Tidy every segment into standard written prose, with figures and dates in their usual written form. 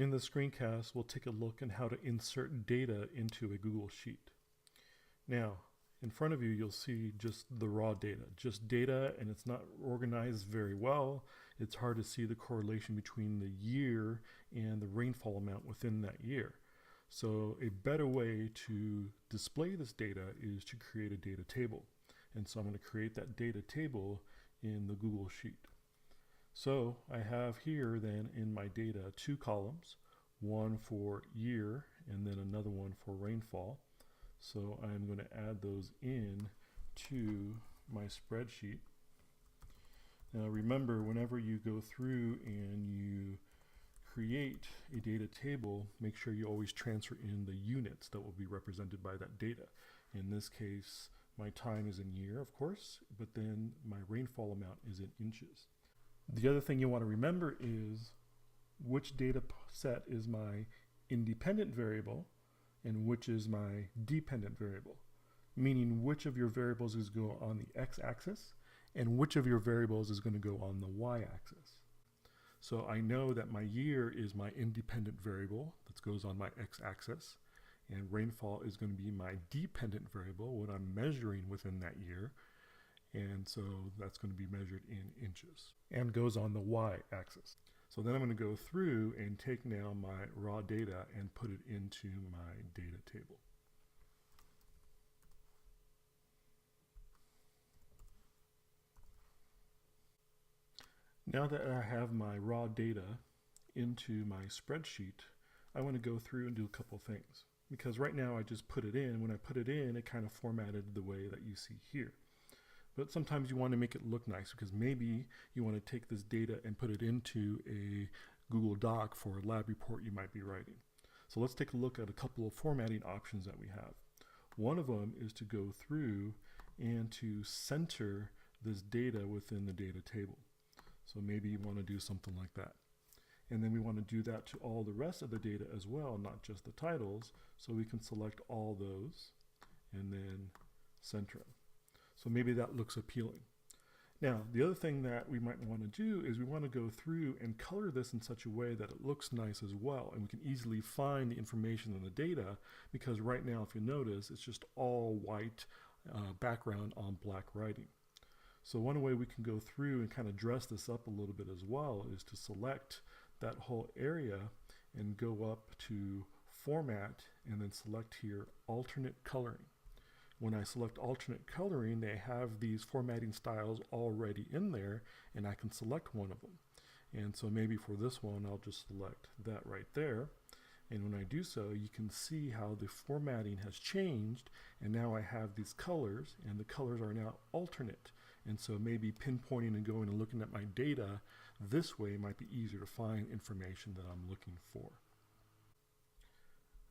In the screencast, we'll take a look at how to insert data into a Google Sheet. Now, in front of you, you'll see just the raw data, and it's not organized very well. It's hard to see the correlation between the year and the rainfall amount within that year. So a better way to display this data is to create a data table. And so I'm going to create that data table in the Google Sheet. So I have here then in my data two columns, one for year and then another one for rainfall. So I'm going to add those in to my spreadsheet. Now remember, whenever you go through and you create a data table, make sure you always transfer in the units that will be represented by that data. In this case, my time is in year, of course, but then my rainfall amount is in inches. The other thing you want to remember is which data set is my independent variable and which is my dependent variable, meaning which of your variables is going on the x-axis and which of your variables is going to go on the y-axis. So I know that my year is my independent variable that goes on my x-axis, and rainfall is going to be my dependent variable, what I'm measuring within that year, and so that's going to be measured in inches and goes on the y-axis. So then I'm going to go through and take now my raw data and put it into my data table. Now that I have my raw data into my spreadsheet, I want to go through and do a couple things. Because right now I just put it in. When I put it in, it kind of formatted the way that you see here. But sometimes you want to make it look nice because maybe you want to take this data and put it into a Google Doc for a lab report you might be writing. So let's take a look at a couple of formatting options that we have. One of them is to go through and to center this data within the data table. So maybe you want to do something like that. And then we want to do that to all the rest of the data as well, not just the titles. So we can select all those and then center them. So maybe that looks appealing. Now, the other thing that we might want to do is we want to go through and color this in such a way that it looks nice as well. And we can easily find the information in the data because right now, if you notice, it's just all white background on black writing. So one way we can go through and kind of dress this up a little bit as well is to select that whole area and go up to Format and then select here Alternate Coloring. When I select alternate coloring, they have these formatting styles already in there, and I can select one of them. And so maybe for this one, I'll just select that right there. And when I do so, you can see how the formatting has changed, and now I have these colors, and the colors are now alternate. And so maybe pinpointing and going and looking at my data this way might be easier to find information that I'm looking for.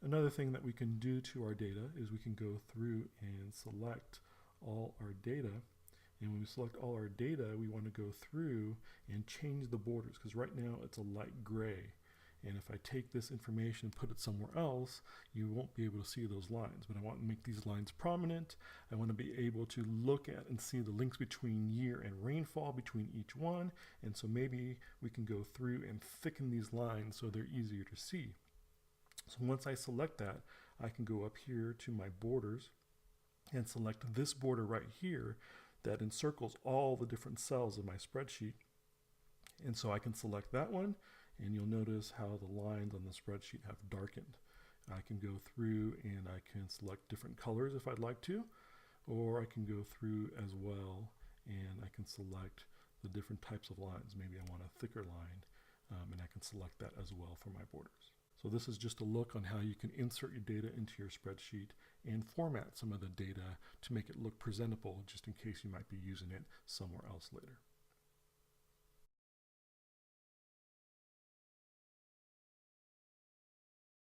Another thing that we can do to our data is we can go through and select all our data. And when we select all our data, we want to go through and change the borders because right now it's a light gray. And if I take this information and put it somewhere else, you won't be able to see those lines. But I want to make these lines prominent. I want to be able to look at and see the links between year and rainfall between each one. And so maybe we can go through and thicken these lines so they're easier to see. So once I select that, I can go up here to my borders and select this border right here that encircles all the different cells of my spreadsheet. And so I can select that one, and you'll notice how the lines on the spreadsheet have darkened. I can go through and I can select different colors if I'd like to, or I can go through as well and I can select the different types of lines. Maybe I want a thicker line, and I can select that as well for my borders. So this is just a look on how you can insert your data into your spreadsheet and format some of the data to make it look presentable just in case you might be using it somewhere else later.